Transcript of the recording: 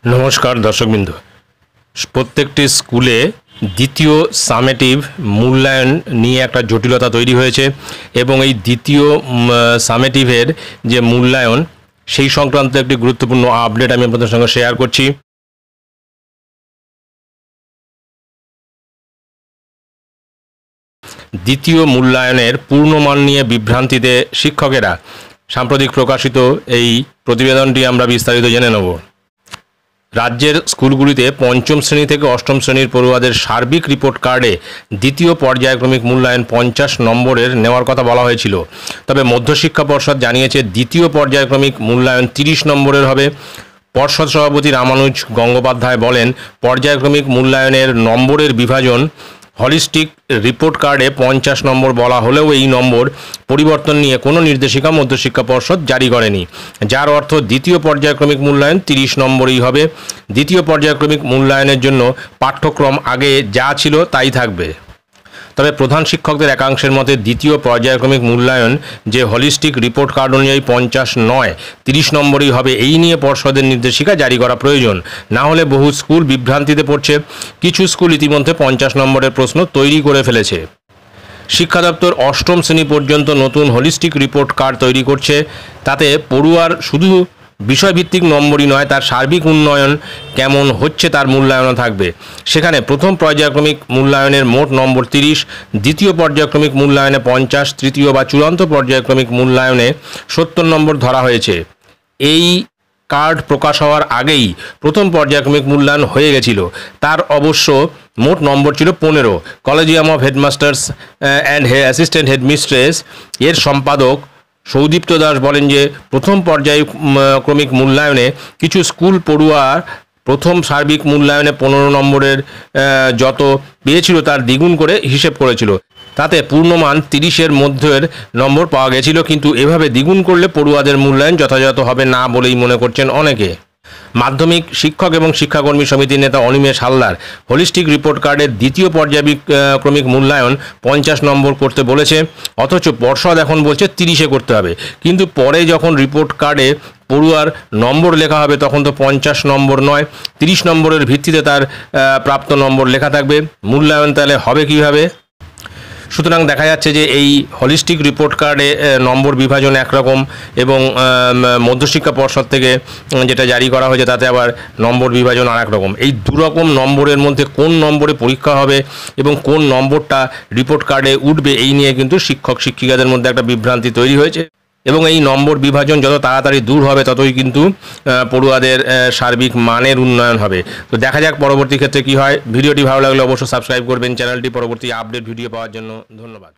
नमस्कार दर्शकबिंदु प्रत्येकटी स्कूले द्वितीय सामेटिव मूल्यायन निये एक जटिलता तैरी हयेछे एबं एई द्वितीय सामेटिवेर जे मूल्यायन सेई संक्रांत एकटी गुरुत्वपूर्ण आपडेट आमि आपनादेर संगे शेयर करछि। द्वितीय मूल्यायनेर पूर्णमान निये बिभ्रांतिते शिक्षकेरा साम्प्रतिक प्रकाशित एई प्रतिवेदनटी आमरा विस्तारित जेने नेब। राज्येर स्कूलगुलिते पंचम श्रेणी थेके अष्टम श्रेणीर पड़ुआदेर सार्बिक रिपोर्ट कार्डे द्वितीय पर्यायक्रमिक मूल्यायन 50 नम्बरेर नेওয়ার कथा बला हयेछिलो। तबे मध्यशिक्षा पर्षद जानिয়েছে द्वितीय पर्यायक्रमिक मूल्यायन 30 नम्बरेर हबे। पर्षद सभापति रामानुज गंगोपाध्याय बोलेन पर्यायक्रमिक मूल्यायनेर नम्बरेर विभाजन हलिस्टिक रिपोर्ट कार्डे 50 नम्बर बला हलेও এই নম্বর পরিবর্তন নিয়ে কোনো নির্দেশিকা মধ্যশিক্ষা পর্ষদ জারি করেনি, যার অর্থ দ্বিতীয় পর্যায়ক্রমিক মূল্যায়ন 30 নম্বরই হবে। দ্বিতীয় পর্যায়ক্রমিক মূল্যায়নের জন্য পাঠ্যক্রম আগে যা ছিল তাই থাকবে। তবে প্রধান শিক্ষকদের একাংশের মতে দ্বিতীয় পর্যায়ক্রমিক মূল্যায়ন যে হলিস্টিক রিপোর্ট কার্ড অনুযায়ী 50 নয় 30 নম্বরই হবে এই নিয়ে পর্ষদের নির্দেশিকা জারি করা প্রয়োজন, না হলে বহু স্কুল বিভ্রান্তিতে পড়ছে। কিছু স্কুল ইতিমধ্যে 50 নম্বরের প্রশ্ন তৈরি করে ফেলেছে। শিক্ষা দপ্তর অষ্টম শ্রেণী পর্যন্ত নতুন হলিস্টিক রিপোর্ট কার্ড তৈরি করছে, তাতে পড়ুয়ার শুধু বিষয়ভিত্তিক নম্বরই নয় তার সার্বিক উন্নয়ন কেমন হচ্ছে তার মূল্যায়নও থাকবে। সেখানে প্রথম পর্যায়ক্রমিক মূল্যায়নের মোট নম্বর 30, দ্বিতীয় পর্যায়ক্রমিক মূল্যায়নে 50, তৃতীয় বা চূড়ান্ত পর্যায়ক্রমিক মূল্যায়নে 70 নম্বর ধরা হয়েছে। এই কার্ড প্রকাশ হওয়ার আগেই প্রথম পর্যায়ক্রমিক মূল্যায়ন হয়ে গেছিল, তার অবশ্য মোট নম্বর ছিল 15। Collegium of headmasters and assistant headmistress এর সম্পাদক সৌদীপ্ত দাস বলেন যে প্রথম পর্যায়ক্রমিক মূল্যায়নে কিছু স্কুল পড়ুয়ার প্রথম সার্বিক মূল্যায়নে 15 নম্বরের যত পেয়েছিল তার দ্বিগুণ করে হিসেব করেছিল, তাতে পূর্ণমান 30-এর মধ্যের নম্বর পাওয়া গেছিল। কিন্তু এভাবে দ্বিগুণ করলে পড়ুয়াদের মূল্যায়ন যথাযথ হবে না বলেই মনে করছেন অনেকে। মাধ্যমিক শিক্ষক এবং শিক্ষাকর্মী সমিতির নেতা অনিমেষ হালদার হলিস্টিক রিপোর্ট কার্ডের দ্বিতীয় পর্যায়ক্রমিক মূল্যায়ন 50 নম্বর করতে বলেছে, অথচ পর্ষদ এখন বলছে 30-এ করতে হবে। কিন্তু পরে যখন রিপোর্ট কার্ডে পড়ুয়ার নম্বর লেখা হবে তখন তো 50 নম্বর নয় 30 নম্বরের ভিত্তিতে তার প্রাপ্ত নম্বর লেখা থাকবে। মূল্যায়ন তাহলে হবে কীভাবে? সুতরাং দেখা যাচ্ছে যে এই হলিস্টিক রিপোর্ট কার্ডে নম্বর বিভাজন একরকম এবং মধ্যশিক্ষা পর্ষদ থেকে যেটা জারি করা হয়েছে তাতে আবার নম্বর বিভাজন আর এক রকম। এই দুরকম নম্বরের মধ্যে কোন নম্বরে পরীক্ষা হবে এবং কোন নম্বরটা রিপোর্ট কার্ডে উঠবে এই নিয়ে কিন্তু শিক্ষক শিক্ষিকাদের মধ্যে একটা বিভ্রান্তি তৈরি হয়েছে এবং এই নম্বর বিভাজন যত তাড়াতাড়ি দূর হবে ততই কিন্তু পড়ুয়াদের সার্বিক মানের উন্নয়ন হবে। তো দেখা যাক পরবর্তী ক্ষেত্রে কি হয়। ভিডিওটি ভালো লাগলে অবশ্যই সাবস্ক্রাইব করবেন চ্যানেলটি। পরবর্তী আপডেট ভিডিও পাওয়ার জন্য ধন্যবাদ।